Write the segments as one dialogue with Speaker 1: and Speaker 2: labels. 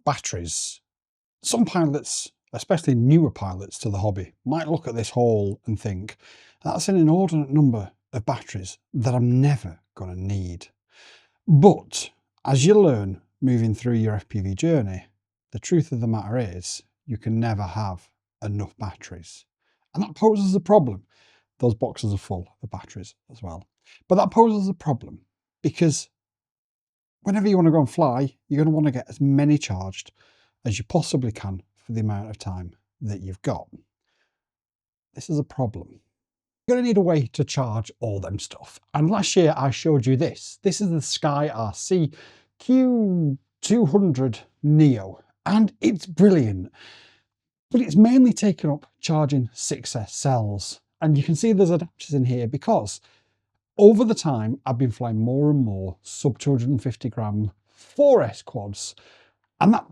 Speaker 1: batteries, some pilots, especially newer pilots to the hobby, might look at this haul and think, that's an inordinate number of batteries that I'm never going to need. But as you learn moving through your FPV journey, the truth of the matter is you can never have enough batteries. And that poses a problem. Those boxes are full of batteries as well. But that poses a problem because whenever you want to go and fly, you're going to want to get as many charged as you possibly can for the amount of time that you've got. This is a problem. You're going to need a way to charge all them stuff. And last year I showed you this. This is the SkyRC Q200 Neo. And it's brilliant. But it's mainly taken up charging 6S cells. And you can see there's adapters in here because over the time I've been flying more and more sub 250 gram 4S quads. And that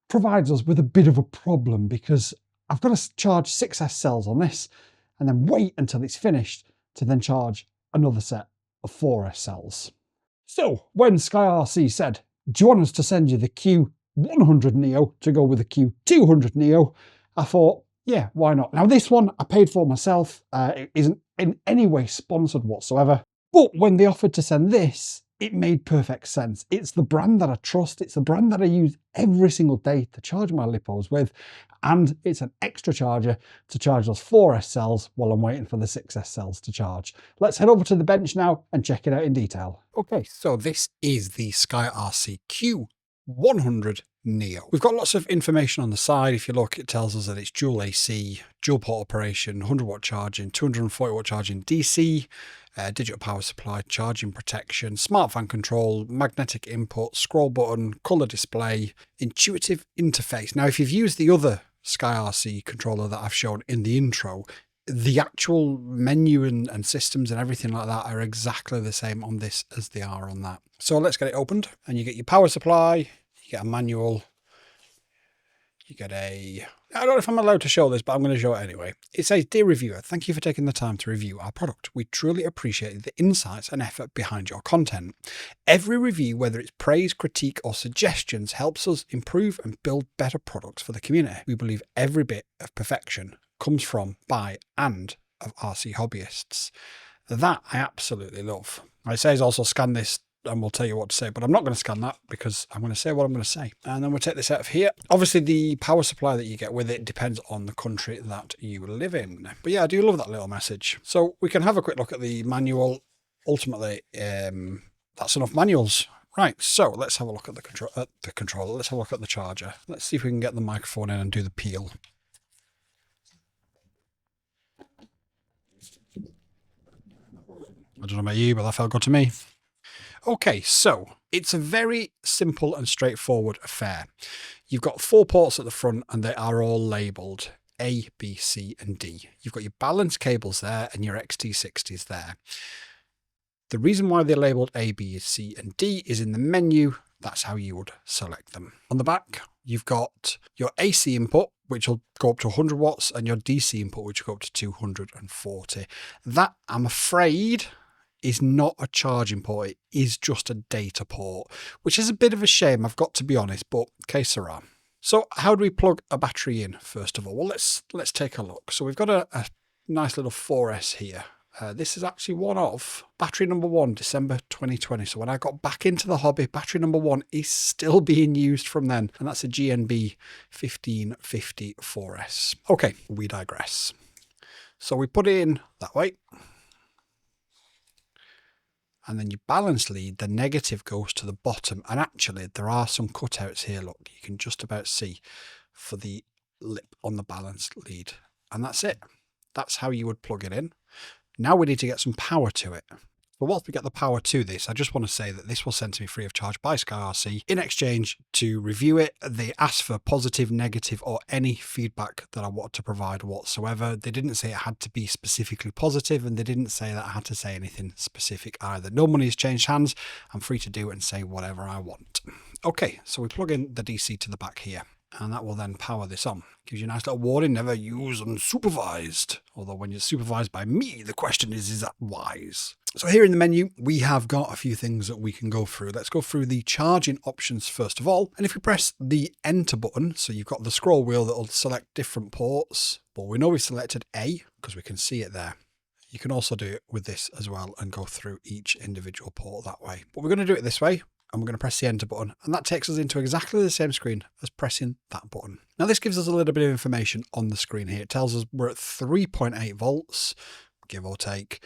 Speaker 1: provides us with a bit of a problem because I've got to charge 6S cells on this and then wait until it's finished to then charge another set of 4S cells. So when SkyRC said, do you want us to send you the Q100 Neo to go with the Q200 Neo? I thought, yeah, why not? Now this one I paid for myself. It isn't in any way sponsored whatsoever. But when they offered to send this, it made perfect sense. It's the brand that I trust. It's the brand that I use every single day to charge my LiPos with. And it's an extra charger to charge those 4S cells while I'm waiting for the 6S cells to charge. Let's head over to the bench now and check it out in detail. Okay, so this is the SkyRC Q100 Neo. We've got lots of information on the side. If you look, it tells us that it's dual AC, dual port operation, 100 watt charging, 240 watt charging DC, digital power supply, charging protection, smart fan control, magnetic input, scroll button, color display, intuitive interface. Now, if you've used the other SkyRC controller that I've shown in the intro, the actual menu and systems and everything like that are exactly the same on this as they are on that. So let's get it opened, and you get your power supply, you get a manual, you get a... I don't know if I'm allowed to show this, but I'm going to show it anyway. It says, "Dear reviewer, thank you for taking the time to review our product. We truly appreciate the insights and effort behind your content. Every review, whether it's praise, critique or suggestions, helps us improve and build better products for the community. We believe every bit of perfection comes from, by and of RC hobbyists." That I absolutely love. It says also scan this and we'll tell you what to say, but I'm not going to scan that because I'm going to say what I'm going to say. And then we'll take this out of here. Obviously the power supply that you get with it depends on the country that you live in. But yeah, I do love that little message. So we can have a quick look at the manual. Ultimately, that's enough manuals. Right, so let's have a look at the controller. Let's have a look at the charger. Let's see if we can get the microphone in and do the peel. I don't know about you, but that felt good to me. Okay, so it's a very simple and straightforward affair. You've got 4 ports at the front and they are all labelled A, B, C and D. You've got your balance cables there and your XT60s there. The reason why they're labelled A, B, C and D is in the menu. That's how you would select them. On the back, you've got your AC input, which will go up to 100 watts, and your DC input, which will go up to 240. That, I'm afraid, is not a charging port. It is just a data port, which is a bit of a shame, I've got to be honest, but que sera. So how do we plug a battery in, first of all? Well, let's take a look. So we've got a nice little 4S here. This is actually one of battery number 1, December 2020. So when I got back into the hobby, battery number 1 is still being used from then. And that's a GNB 1550 4S. Okay, we digress. So we put it in that way. And then your balance lead, the negative goes to the bottom. And actually, there are some cutouts here. Look, you can just about see for the lip on the balance lead. And that's it. That's how you would plug it in. Now we need to get some power to it. But whilst we get the power to this, I just want to say that this was sent to me free of charge by SkyRC in exchange to review it. They asked for positive, negative, or any feedback that I wanted to provide whatsoever. They didn't say it had to be specifically positive, and they didn't say that I had to say anything specific either. No money has changed hands. I'm free to do it and say whatever I want. Okay, so we plug in the DC to the back here. and that will then power this on. Gives you a nice little warning, never use unsupervised. Although when you're supervised by me, the question is that wise? So here in the menu, we have got a few things that we can go through. Let's go through the charging options first of all. And if we press the enter button, so you've got the scroll wheel that will select different ports, but we know we selected A because we can see it there. You can also do it with this as well and go through each individual port that way. But we're going to do it this way. And we're going to press the enter button, and that takes us into exactly the same screen as pressing that button. Now this gives us a little bit of information on the screen here. It tells us we're at 3.8 volts, give or take,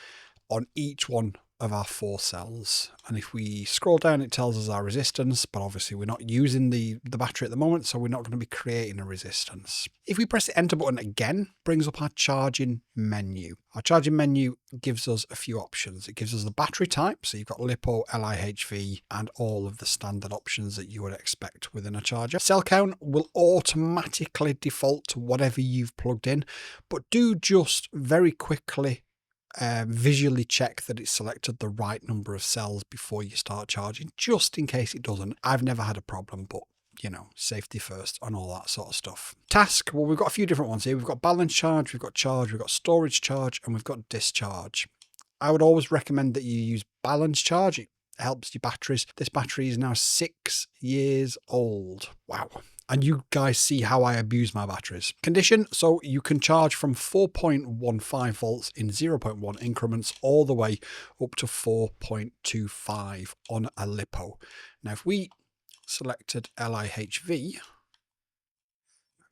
Speaker 1: on each one of our 4 cells. And if we scroll down, it tells us our resistance, but obviously we're not using the battery at the moment, so we're not going to be creating a resistance. If we press the enter button again, it brings up our charging menu. Our charging menu gives us a few options. It gives us the battery type, so you've got LiPo, LiHV, and all of the standard options that you would expect within a charger. Cell count will automatically default to whatever you've plugged in, but do just very quickly visually check that it's selected the right number of cells before you start charging, just in case it doesn't. I've never had a problem, but you know, safety first and all that sort of stuff. Task, well, we've got a few different ones here. We've got balance charge, we've got storage charge, and we've got discharge. I would always recommend that you use balance charge. It helps your batteries. This battery is now 6 years old. Wow. And you guys see how I abuse my batteries. Condition, so you can charge from 4.15 volts in 0.1 increments all the way up to 4.25 on a LiPo. Now, if we selected LiHV,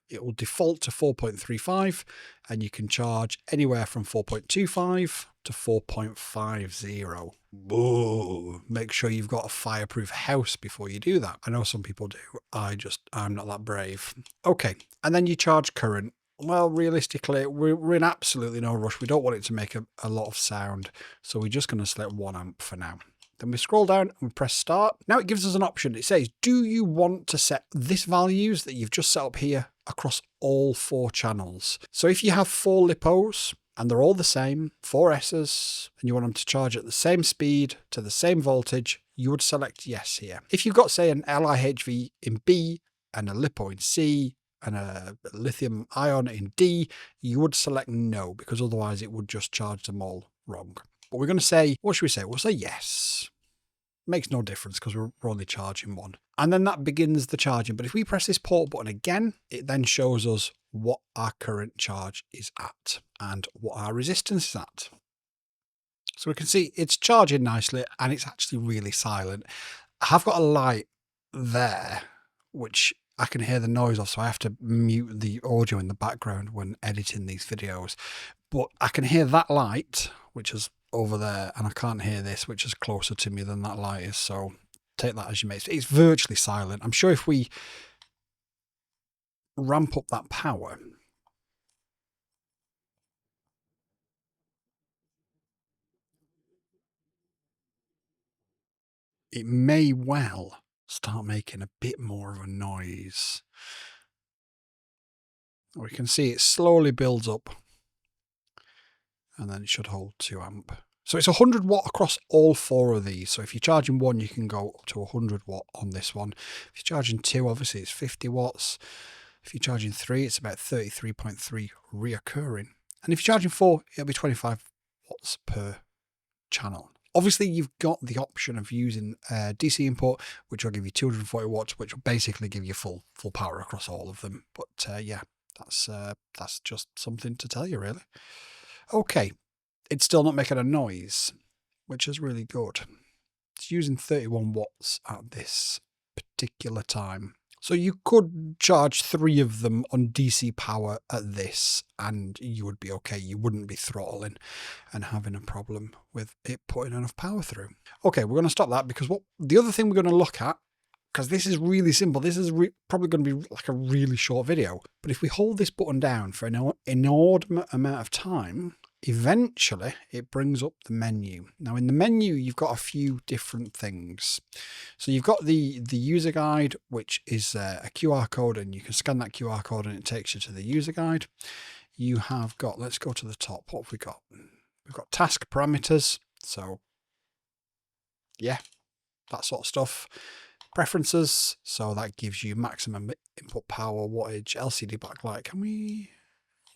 Speaker 1: it will default to 4.35, and you can charge anywhere from 4.25 to 4.50. Whoa. Make sure you've got a fireproof house before you do that. I know some people do. I'm not that brave. Okay, and then you charge current. Well, realistically, we're in absolutely no rush. We don't want it to make a lot of sound, so we're just going to select 1 amp for now. Then we scroll down and press start. Now it gives us an option. It says, do you want to set this values that you've just set up here across all 4 channels? So if you have 4 LiPos and they're all the same, 4 S's, and you want them to charge at the same speed to the same voltage, you would select yes here. If you've got, say, an LiHV in B and a LiPo in C and a lithium ion in D, you would select no, because otherwise it would just charge them all wrong. But we're going to say, what should we say? We'll say yes. Makes no difference because we're only charging 1. And then that begins the charging. But if we press this port button again, it then shows us what our current charge is at and what our resistance is at. So we can see it's charging nicely and it's actually really silent. I have got a light there, which I can hear the noise of, so I have to mute the audio in the background when editing these videos. But I can hear that light, which is over there, and I can't hear this, which is closer to me than that light is, so take that as you may. It's virtually silent. I'm sure if we ramp up that power, it may well start making a bit more of a noise. We can see it slowly builds up, and then it should hold 2 amp. So it's 100 watt across all 4 of these. So if you're charging 1, you can go up to 100 watt on this one. If you're charging 2, obviously it's 50 watts. If you're charging 3, it's about 33.3 reoccurring. And if you're charging 4, it'll be 25 watts per channel. Obviously, you've got the option of using DC input, which will give you 240 watts, which will basically give you full power across all of them. But yeah, that's just something to tell you, really. Okay, it's still not making a noise, which is really good. It's using 31 watts at this particular time. So you could charge 3 of them on DC power at this and you would be okay. You wouldn't be throttling and having a problem with it putting enough power through. Okay, we're going to stop that because the other thing we're going to look at, because this is really simple, this is probably going to be like a really short video, but if we hold this button down for an inordinate amount of time, eventually it brings up the menu. Now in the menu you've got a few different things. So you've got the user guide, which is a QR code, and you can scan that QR code and it takes you to the user guide. You have got, let's go to the top, what have we got? We've got task parameters, so yeah, that sort of stuff. preferences. So that gives you maximum input power, wattage, LCD backlight. We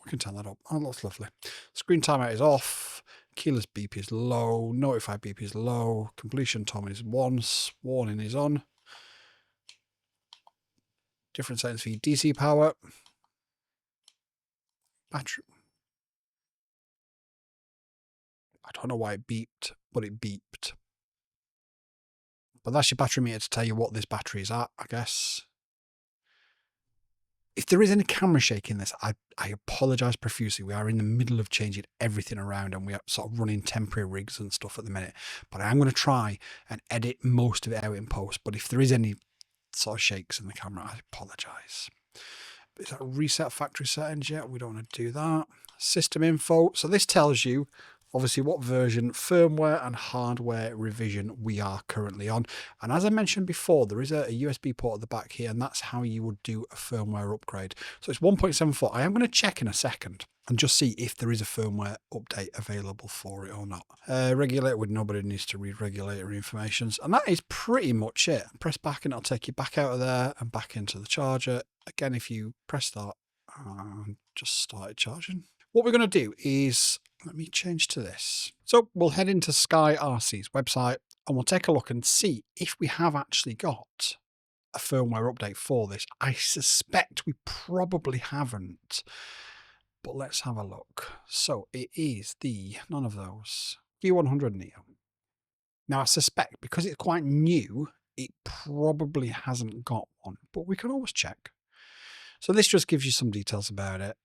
Speaker 1: can turn that up. Oh, that's lovely. Screen timeout is off. Keyless beep is low. Notify beep is low. Completion time is once. Warning is on. Different settings for your DC power. Battery. I don't know why it beeped, but it beeped. But that's your battery meter to tell you what this battery is at, I guess. If there is any camera shake in this, I apologise profusely. We are in the middle of changing everything around and we are sort of running temporary rigs and stuff at the minute. But I am going to try and edit most of it out in post. But if there is any sort of shakes in the camera, I apologise. Is that reset factory settings yet? We don't want to do that. System info. So this tells you obviously what version, firmware and hardware revision we are currently on. And as I mentioned before, there is a USB port at the back here, and that's how you would do a firmware upgrade. So it's 1.74. I am going to check in a second and just see if there is a firmware update available for it or not. Regulator with nobody needs to read regulator information. And that is pretty much it. Press back and it'll take you back out of there and back into the charger. Again, if you press that, just started charging. What we're going to do is, let me change to this. So we'll head into SkyRC's website and we'll take a look and see if we have actually got a firmware update for this. I suspect we probably haven't, but let's have a look. So it is none of those, Q100 Neo. Now I suspect because it's quite new, it probably hasn't got one, but we can always check. So this just gives you some details about it.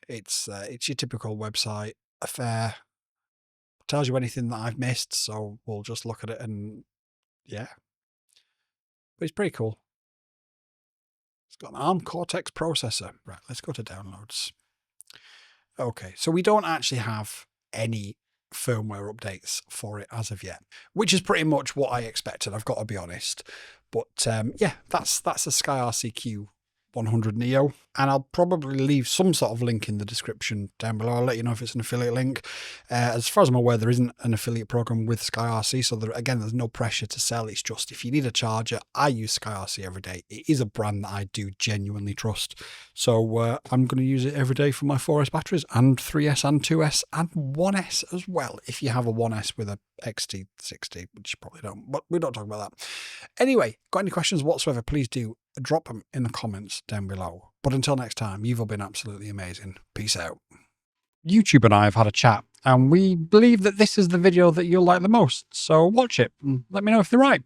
Speaker 1: It's your typical website affair. Tells you anything that I've missed, so we'll just look at it and yeah. But it's pretty cool. It's got an ARM Cortex processor. Right, let's go to downloads. Okay, so we don't actually have any firmware updates for it as of yet, which is pretty much what I expected, I've got to be honest. But yeah, that's a SkyRC Q100 Neo, and I'll probably leave some sort of link in the description down below. I'll let you know if it's an affiliate link. As far as I'm aware, there isn't an affiliate program with SkyRC, so again, there's no pressure to sell. It's just if you need a charger, I use SkyRC every day. It is a brand that I do genuinely trust, so I'm going to use it every day for my 4S batteries and 3S and 2S and 1S as well. If you have a 1S with a XT60, which you probably don't, but we don't talk about that. Anyway, got any questions whatsoever, please do drop them in the comments down below. But until next time, you've all been absolutely amazing. Peace out. YouTube and I have had a chat, and we believe that this is the video that you'll like the most. So watch it and let me know if they're right.